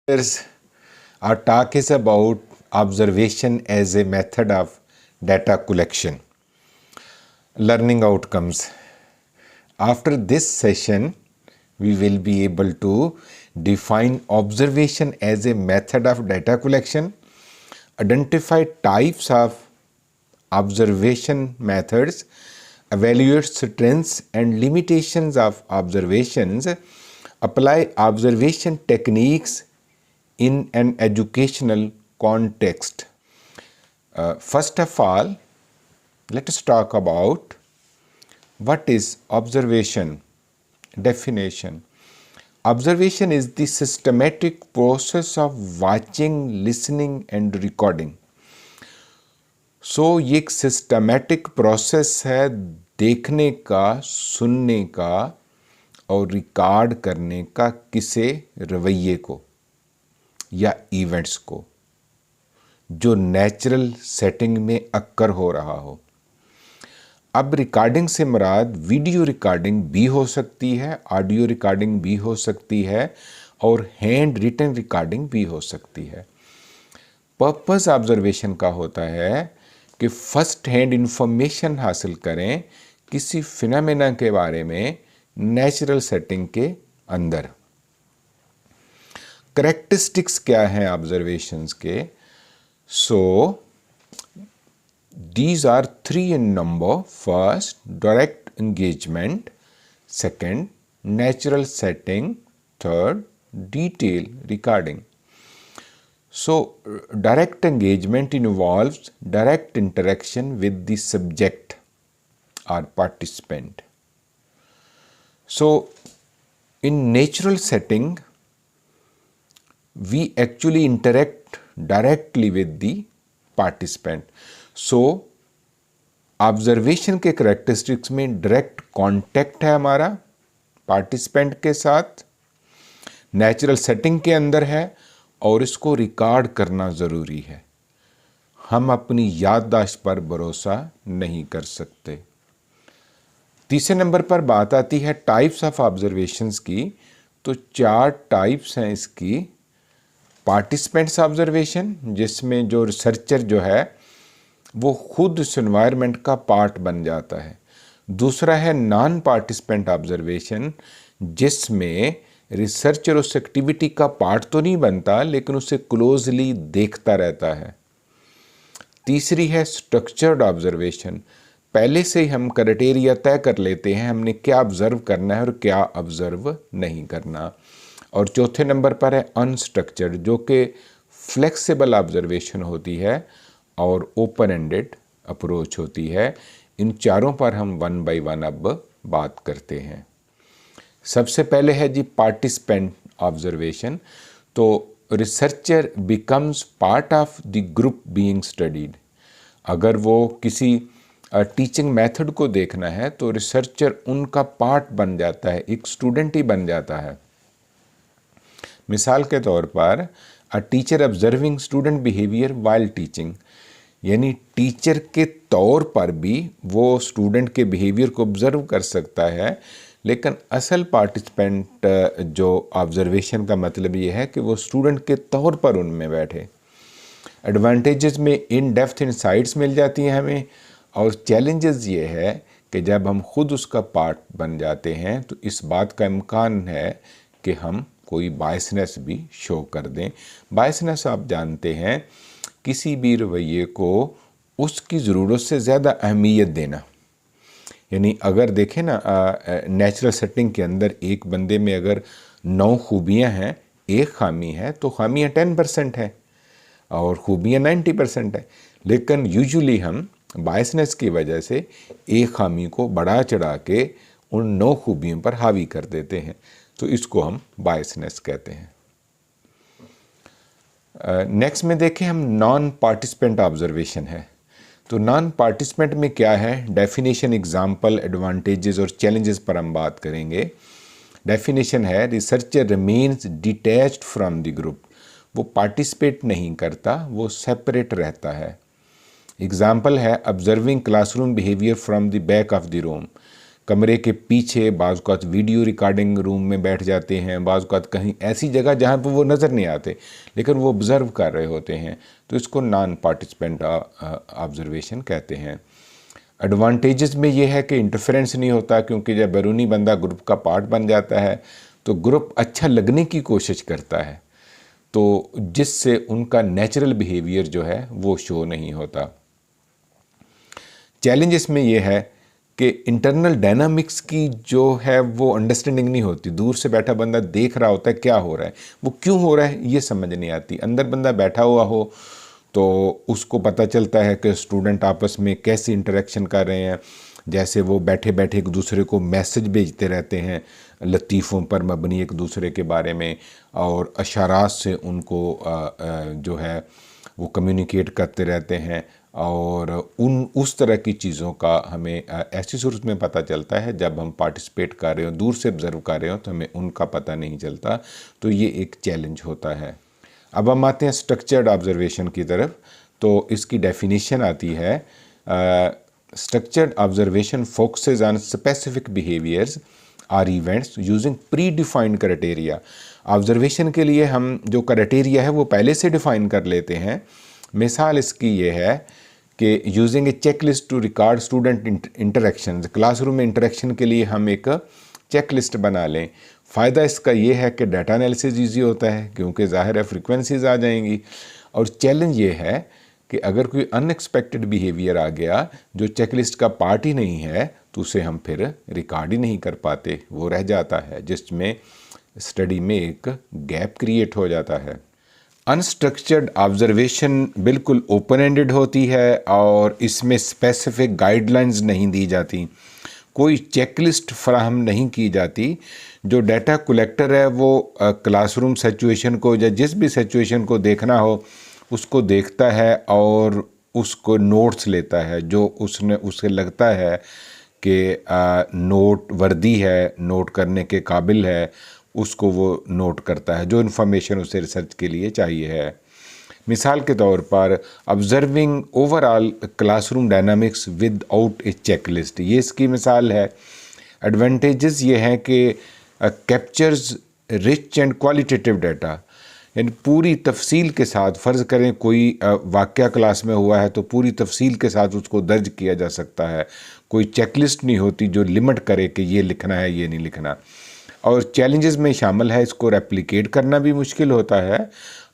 Our talk is about observation as a method of data collection. Learning outcomes. After this session, we will be able to define observation as a method of data collection, identify types of observation methods, evaluate strengths and limitations of observations, apply observation techniques in an educational context. First of all, let us talk about what is observation. Definition. Observation is the systematic process of watching, listening and recording. ये एक systematic process है देखने का, सुनने का और record करने का किसी रवैये को या इवेंट्स को जो नेचुरल सेटिंग में अक्कर हो रहा हो। अब रिकॉर्डिंग से मुराद वीडियो रिकॉर्डिंग भी हो सकती है, ऑडियो रिकॉर्डिंग भी हो सकती है और हैंड रिटन रिकॉर्डिंग भी हो सकती है। पर्पस ऑब्जर्वेशन का होता है कि फर्स्ट हैंड इंफॉर्मेशन हासिल करें किसी फिनोमेना के बारे में नेचुरल सेटिंग के अंदर। करेक्टरिस्टिक्स क्या हैं ऑब्जर्वेशंस के? These are 3 in number. First, direct engagement. Second, natural setting. Third, detail recording. Direct engagement involves direct interaction with the subject or participant. In natural setting, we actually interact directly with the participant. Observation के characteristics में direct contact है हमारा participant के साथ, natural setting के अंदर है और इसको रिकॉर्ड करना ज़रूरी है। हम अपनी याददाश्त पर भरोसा नहीं कर सकते। तीसरे नंबर पर बात आती है टाइप्स ऑफ ऑब्जर्वेशंस की। तो 4 टाइप्स हैं इसकी। पार्टिसिपेंट्स ऑब्जर्वेशन, जिसमें जो रिसर्चर जो है वो खुद उस एनवायरनमेंट का पार्ट बन जाता है। दूसरा है नॉन पार्टिसिपेंट ऑब्जर्वेशन, जिसमें रिसर्चर उस एक्टिविटी का पार्ट तो नहीं बनता लेकिन उसे क्लोजली देखता रहता है। तीसरी है स्ट्रक्चर्ड ऑब्जर्वेशन, पहले से ही हम क्राइटेरिया तय कर लेते हैं हमने क्या ऑब्जर्व करना है और क्या ऑब्जर्व नहीं करना। और चौथे नंबर पर है अनस्ट्रक्चर्ड, जो कि फ्लेक्सिबल ऑब्जर्वेशन होती है और ओपन एंडेड अप्रोच होती है। इन चारों पर हम 1 बाय 1 अब बात करते हैं। सबसे पहले है जी पार्टिसिपेंट ऑब्जर्वेशन। तो researcher becomes part of the group being studied. अगर वो किसी टीचिंग मेथड को देखना है तो रिसर्चर उनका पार्ट बन जाता है, एक स्टूडेंट ही बन जाता है। मिसाल के तौर पर a teacher observing student behaviour while teaching, यानी टीचर के तौर पर भी वो स्टूडेंट के बिहेवियर को ऑब्जर्व कर सकता है, लेकिन असल पार्टिसिपेंट जो ऑब्जर्वेशन का मतलब ये है कि वो स्टूडेंट के तौर पर उनमें बैठे। एडवांटेजेस में इन डेप्थ इनसाइट्स मिल जाती हैं हमें, और चैलेंजेस ये है कि जब हम खुद उसका पार्ट बन जाते हैं तो इस बात का इम्कान है कि हम कोई बायसनेस भी शो कर दें। बायसनेस आप जानते हैं, किसी भी रवैये को उसकी ज़रूरत से ज़्यादा अहमियत देना। यानी अगर देखें ना नेचुरल सेटिंग के अंदर एक बंदे में अगर 9 खूबियाँ हैं, एक खामी है, तो खामियाँ 10% हैं और खूबियाँ 90% हैं। लेकिन यूजुअली हम बायसनेस की वजह से एक खामी को बढ़ा चढ़ा के उन 9 खूबियों पर हावी कर देते हैं, तो इसको हम बायसनेस कहते हैं। नेक्स्ट में देखें हम नॉन पार्टिसिपेंट ऑब्जर्वेशन है। तो नॉन पार्टिसिपेंट में क्या है, डेफिनेशन, एग्जाम्पल, एडवांटेजेस और चैलेंजेस पर हम बात करेंगे। डेफिनेशन है researcher remains detached from the group, वो पार्टिसिपेट नहीं करता, वो सेपरेट रहता है। एग्जाम्पल है observing classroom behaviour from the back of the room, कमरे के पीछे, बाज़ औक़ात वीडियो रिकॉर्डिंग रूम में बैठ जाते हैं, बाज़ औक़ात कहीं ऐसी जगह जहाँ पर वो नज़र नहीं आते लेकिन वो ऑब्ज़र्व कर रहे होते हैं, तो इसको नॉन पार्टिसिपेंट ऑब्ज़र्वेशन कहते हैं। एडवांटेजेस में ये है कि इंटरफेरेंस नहीं होता, क्योंकि जब बैरूनी बंदा ग्रुप का पार्ट बन जाता है तो ग्रुप अच्छा लगने की कोशिश करता है, तो जिससे उनका नेचुरल बिहेवियर जो है वो शो नहीं होता। चैलेंज इसमें यह है कि इंटरनल डायनामिक्स की जो है वो अंडरस्टैंडिंग नहीं होती। दूर से बैठा बंदा देख रहा होता है क्या हो रहा है, वो क्यों हो रहा है ये समझ नहीं आती। अंदर बंदा बैठा हुआ हो तो उसको पता चलता है कि स्टूडेंट आपस में कैसे इंटरेक्शन कर रहे हैं, जैसे वो बैठे बैठे एक दूसरे को मैसेज भेजते रहते हैं लतीफ़ों पर मबनी एक दूसरे के बारे में, और अशारात से उनको जो है वो कम्युनिकेट करते रहते हैं, और उस तरह की चीज़ों का हमें ऐसी सूरत में पता चलता है जब हम पार्टिसिपेट कर रहे हो, दूर से ऑब्ज़र्व कर रहे हो तो हमें उनका पता नहीं चलता। तो ये एक चैलेंज होता है। अब हम आते हैं स्ट्रक्चर्ड ऑब्जर्वेशन की तरफ। तो इसकी डेफिनेशन आती है, structured observation focuses on specific behaviours are events using predefined criteria. Observation के लिए हम जो क्राइटेरिया है वो पहले से डिफ़ाइन कर लेते हैं। मिसाल इसकी ये है कि using a checklist to record student interaction, classroom में इंटरेक्शन के लिए हम एक चेक लिस्ट बना लें। फ़ायदा इसका ये है कि डाटा एनालिसिस ईजी होता है, क्योंकि ज़ाहिर है फ्रीक्वेंसीज आ जाएंगी। और चैलेंज ये है कि अगर कोई अनएक्सपेक्टेड बिहेवियर आ गया जो चेकलिस्ट का पार्ट ही नहीं है तो उसे हम फिर रिकॉर्ड ही नहीं कर पाते, वो रह जाता है, जिसमें स्टडी में एक गैप क्रिएट हो जाता है। अनस्ट्रक्चर्ड ऑब्जर्वेशन बिल्कुल ओपन एंडेड होती है और इसमें स्पेसिफिक गाइडलाइंस नहीं दी जाती, कोई चेकलिस्ट फराहम नहीं की जाती। जो डाटा कलेक्टर है वो क्लासरूम सिचुएशन को या जिस भी सिचुएशन को देखना हो उसको देखता है और उसको नोट्स लेता है, जो उसे लगता है कि नोट वर्दी है, नोट करने के काबिल है, उसको वो नोट करता है, जो इन्फॉर्मेशन उसे रिसर्च के लिए चाहिए है। मिसाल के तौर पर observing overall classroom dynamics without a checklist, ये इसकी मिसाल है। एडवांटेजेस ये हैं कि captures rich and qualitative data, यानी पूरी तफसील के साथ, फ़र्ज़ करें कोई वाक़या क्लास में हुआ है तो पूरी तफसील के साथ उसको दर्ज किया जा सकता है। कोई चेकलिस्ट नहीं होती जो लिमिट करे कि ये लिखना है ये नहीं लिखना। और चैलेंजेस में शामिल है इसको रेप्लिकेट करना भी मुश्किल होता है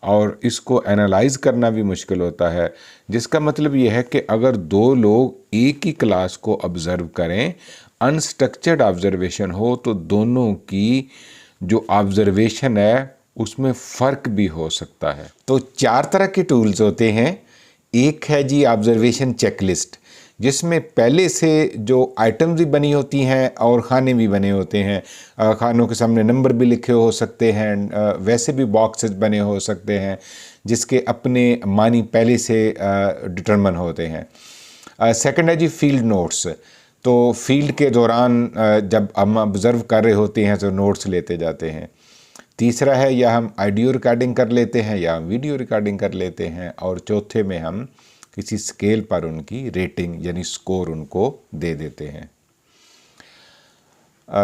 और इसको एनालाइज करना भी मुश्किल होता है, जिसका मतलब ये है कि अगर दो लोग एक ही क्लास को ऑब्ज़र्व करें, अनस्ट्रक्चर्ड ऑब्जर्वेशन हो, तो दोनों की जो ऑब्जर्वेशन है उसमें फ़र्क भी हो सकता है। तो 4 तरह के टूल्स होते हैं। एक है जी ऑब्जर्वेशन चेकलिस्ट, जिसमें पहले से जो आइटम्स भी बनी होती हैं और खाने भी बने होते हैं। खानों के सामने नंबर भी लिखे हो सकते हैं, वैसे भी बॉक्सेस बने हो सकते हैं जिसके अपने मानी पहले से डिटरमिन होते हैं। सेकंड है जी फील्ड नोट्स। तो फील्ड के दौरान जब हम ऑब्ज़र्व कर रहे होते हैं तो नोट्स लेते जाते हैं। तीसरा है या हम ऑडियो रिकॉर्डिंग कर लेते हैं या हम वीडियो रिकॉर्डिंग कर लेते हैं। और चौथे में हम किसी स्केल पर उनकी रेटिंग यानी स्कोर उनको दे देते हैं।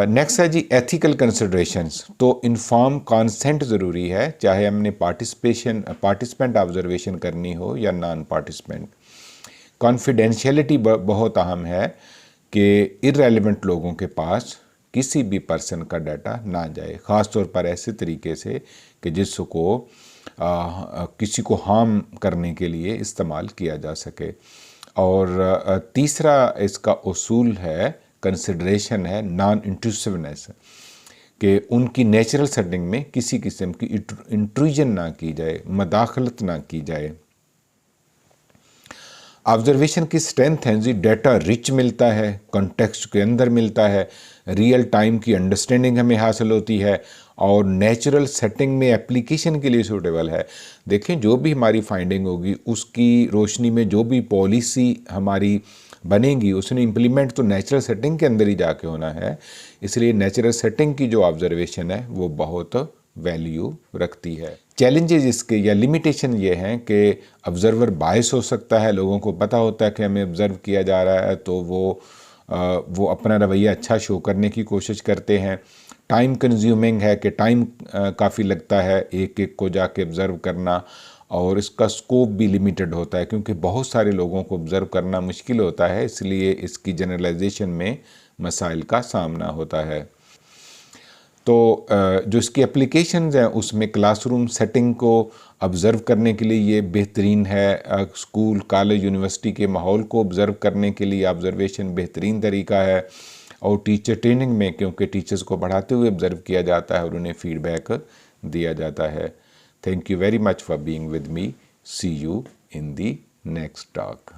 नेक्स्ट है जी एथिकल कंसिडरेशंस। तो इन्फॉर्म कंसेंट ज़रूरी है, चाहे हमने पार्टिसिपेंट ऑब्जर्वेशन करनी हो या नॉन पार्टिसिपेंट। कॉन्फिडेंशियलिटी बहुत अहम है कि इररेलेवेंट लोगों के पास किसी भी पर्सन का डाटा ना जाए, ख़ास तौर पर ऐसे तरीके से कि जिसको किसी को हार्म करने के लिए इस्तेमाल किया जा सके। और तीसरा इसका उसूल है, कंसिडरेशन है नॉन इंट्रूसिवनेस, कि उनकी नेचुरल सेटिंग में किसी किस्म की इंट्रूजन ना की जाए, मदाखलत ना की जाए। ऑब्जर्वेशन की स्ट्रेंथ है जी, डाटा रिच मिलता है, कॉन्टेक्स्ट के अंदर मिलता है, रियल टाइम की अंडरस्टैंडिंग हमें हासिल होती है और नेचुरल सेटिंग में एप्लीकेशन के लिए सूटेबल है। देखें जो भी हमारी फाइंडिंग होगी उसकी रोशनी में जो भी पॉलिसी हमारी बनेगी उसने इम्प्लीमेंट तो नेचुरल सेटिंग के अंदर ही जाके होना है। इसलिए नेचुरल सेटिंग की जो ऑब्जर्वेशन है वो बहुत वैल्यू रखती है। चैलेंजेस इसके या लिमिटेशन ये हैं कि ऑब्ज़र्वर बायस हो सकता है, लोगों को पता होता है कि हमें ऑब्ज़र्व किया जा रहा है तो वो वो अपना रवैया अच्छा शो करने की कोशिश करते हैं। टाइम कंज्यूमिंग है कि टाइम काफ़ी लगता है एक एक को जाके ऑब्ज़र्व करना, और इसका स्कोप भी लिमिटेड होता है क्योंकि बहुत सारे लोगों को ऑब्ज़र्व करना मुश्किल होता है, इसलिए इसकी जनरलाइजेशन में मसाइल का सामना होता है। तो जो इसकी एप्लीकेशंस हैं उसमें क्लासरूम सेटिंग को ऑब्ज़र्व करने के लिए ये बेहतरीन है। स्कूल कॉलेज यूनिवर्सिटी के माहौल को ऑब्ज़र्व करने के लिए ऑब्ज़र्वेशन बेहतरीन तरीका है। और टीचर ट्रेनिंग में, क्योंकि टीचर्स को पढ़ाते हुए ऑब्ज़र्व किया जाता है और उन्हें फीडबैक दिया जाता है। Thank you very much for being with me. See you in the next talk.